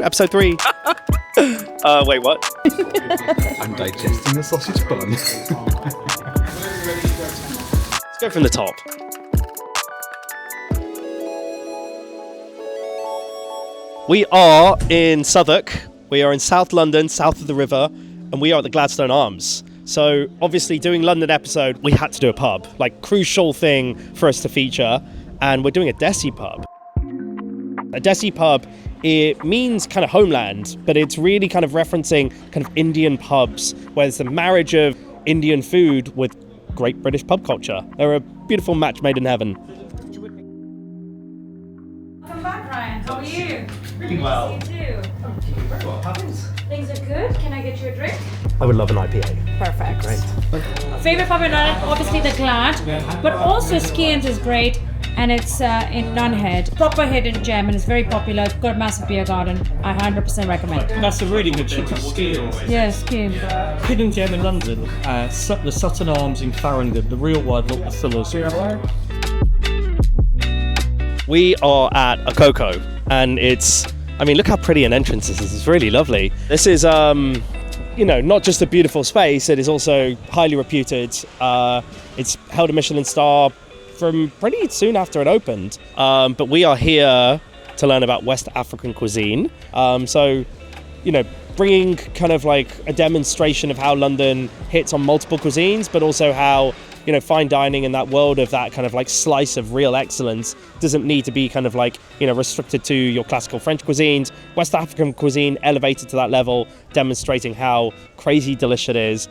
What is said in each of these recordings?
episode 3. Wait, what? I'm digesting the sausage bun. Let's go from the top. We are in Southwark. We are in South London, south of the river, and we are at the Gladstone Arms. So obviously doing London episode, we had to do a pub, like crucial thing for us to feature, and we're doing a Desi pub. A Desi pub, it means kind of homeland, but it's really kind of referencing kind of Indian pubs, where it's the marriage of Indian food with great British pub culture. They're a beautiful match made in heaven. Welcome back, Ryan. How are you? Really well. Nice to see you too. What happens? Things are good. Can I get you a drink? I would love an IPA. Perfect. Great. Favorite pub in London? Obviously the Glad, but also Skians is great, and it's in Nunhead. Proper hidden gem, and it's very popular. It's got a massive beer garden. I 100% recommend. That's a really good choice. Skians. Yeah, Skian. Hidden gem in London, the Sutton Arms in Farringdon, the real wide look, the fillers. We are at a Coco, and look how pretty an entrance this is. It's really lovely. This is, not just a beautiful space, it is also highly reputed. It's held a Michelin star from pretty soon after it opened. But we are here to learn about West African cuisine. Bringing kind of like a demonstration of how London hits on multiple cuisines, but also how fine dining in that world of that kind of like slice of real excellence doesn't need to be kind of like, restricted to your classical French cuisines. West African cuisine elevated to that level, demonstrating how crazy delicious it is.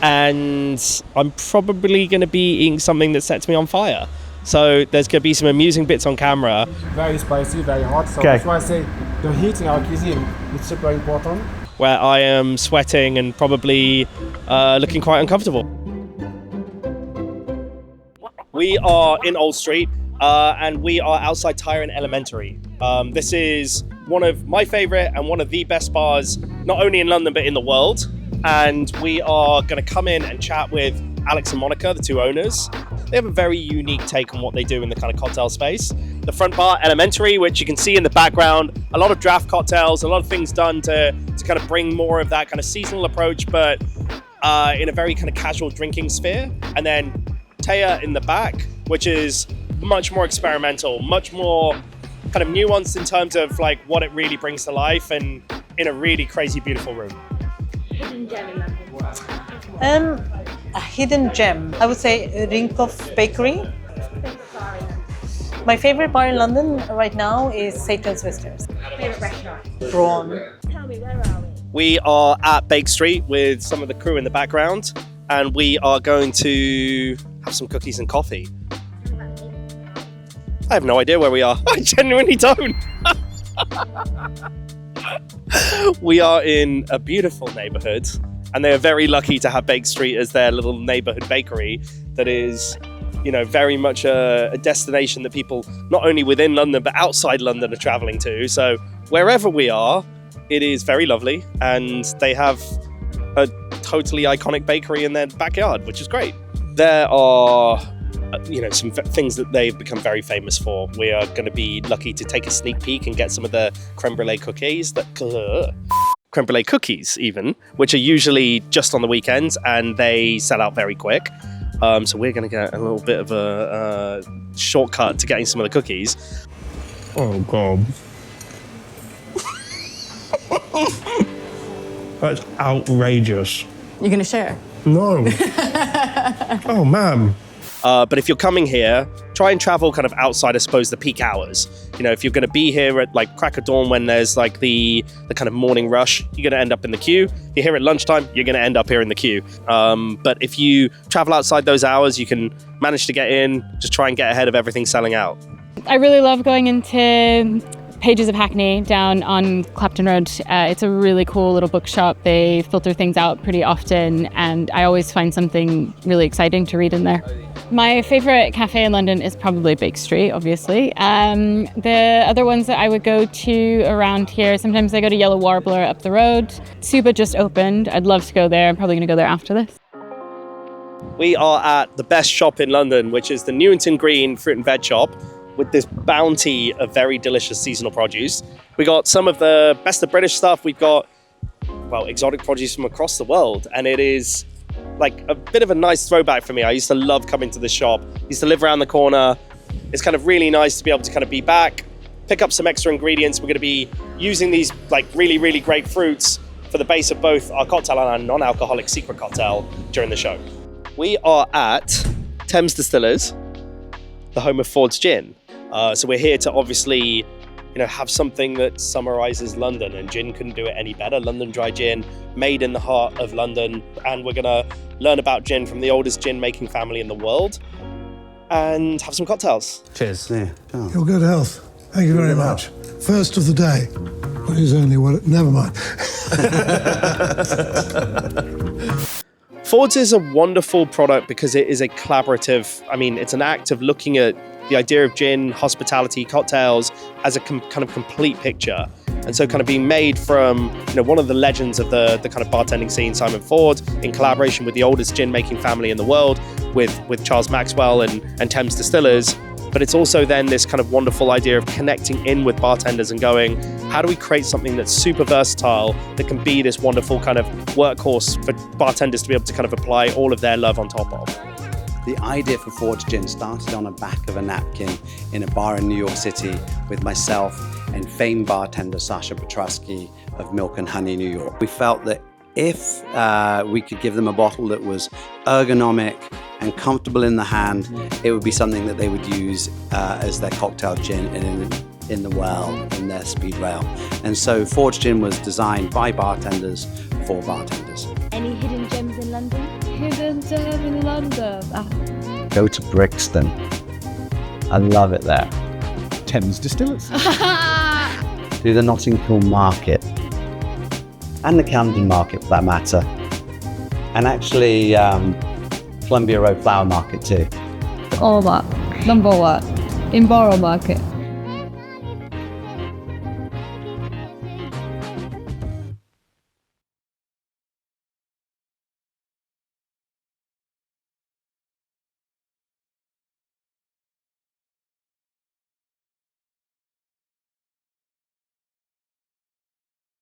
And I'm probably going to be eating something that sets me on fire. So there's going to be some amusing bits on camera. Very spicy, very hot. So that's why I say the heat in our cuisine is super important. Where I am sweating and probably looking quite uncomfortable. We are in Old Street, and we are outside Tyrant Elementary. This is one of my favourite and one of the best bars, not only in London, but in the world. And we are going to come in and chat with Alex and Monica, the two owners. They have a very unique take on what they do in the kind of cocktail space. The front bar, Elementary, which you can see in the background, a lot of draft cocktails, a lot of things done to kind of bring more of that kind of seasonal approach, but in a very kind of casual drinking sphere. And then Taya in the back, which is much more experimental, much more kind of nuanced in terms of like what it really brings to life, and in a really crazy, beautiful room. Hidden gem in London. A hidden gem. I would say Rinkhoff Bakery. My favorite bar in London right now is Satan's Whiskers. Favorite restaurant? Brawn. Tell me, where are we? We are at Bake Street with some of the crew in the background, and we are going to have some cookies and coffee. I have no idea where we are. I genuinely don't. We are in a beautiful neighbourhood, and they are very lucky to have Bake Street as their little neighbourhood bakery that is, very much a destination that people not only within London but outside London are travelling to. So wherever we are, it is very lovely, and they have a totally iconic bakery in their backyard, which is great. There are some things that they've become very famous for. We are going to be lucky to take a sneak peek and get some of the creme brulee cookies, creme brulee cookies even, which are usually just on the weekends, and they sell out very quick. So we're going to get a little bit of a shortcut to getting some of the cookies. Oh God. That's outrageous. You gonna share? No. Oh man. But if you're coming here, try and travel kind of outside, I suppose, the peak hours. If you're going to be here at like crack of dawn when there's like the kind of morning rush, you're going to end up in the queue. If you're here at lunchtime, you're going to end up here in the queue. But if you travel outside those hours, you can manage to get in, just try and get ahead of everything selling out. I really love going into Pages of Hackney down on Clapton Road. It's a really cool little bookshop. They filter things out pretty often, and I always find something really exciting to read in there. My favourite cafe in London is probably Bake Street, obviously. The other ones that I would go to around here, sometimes I go to Yellow Warbler up the road. Suba just opened. I'd love to go there. I'm probably going to go there after this. We are at the best shop in London, which is the Newington Green Fruit and Veg shop. with this bounty of very delicious seasonal produce. We got some of the best of British stuff. We've got, well, exotic produce from across the world. And it is like a bit of a nice throwback for me. I used to love coming to this shop. I used to live around the corner. It's kind of really nice to be able to kind of be back, pick up some extra ingredients. We're going to be using these like really, really great fruits for the base of both our cocktail and our non-alcoholic secret cocktail during the show. We are at Thames Distillers, the home of Ford's Gin. So we're here to obviously, have something that summarizes London, and gin couldn't do it any better. London Dry Gin, made in the heart of London. And we're gonna learn about gin from the oldest gin making family in the world and have some cocktails. Cheers. Your good health. Thank you very much. First of the day. Well, it's only never mind. Ford's is a wonderful product because it is a collaborative, it's an act of looking at the idea of gin, hospitality, cocktails as a kind of complete picture. And so kind of being made from, one of the legends of the kind of bartending scene, Simon Ford, in collaboration with the oldest gin making family in the world, with Charles Maxwell and Thames Distillers. But it's also then this kind of wonderful idea of connecting in with bartenders and going, how do we create something that's super versatile, that can be this wonderful kind of workhorse for bartenders to be able to kind of apply all of their love on top of? The idea for Ford's Gin started on the back of a napkin in a bar in New York City with myself and famed bartender Sasha Petrusky of Milk and Honey, New York. We felt that if we could give them a bottle that was ergonomic and comfortable in the hand, it would be something that they would use as their cocktail gin in the well, in their speed rail. And so Ford's Gin was designed by bartenders for bartenders. Any hidden gems in London? Hidden gem in London. Go to Brixton. I love it there. Thames Distillers. Do the Notting Hill Market. And the Camden Market, for that matter. And actually, Columbia Road Flower Market too. All that. Number one. In Borough Market.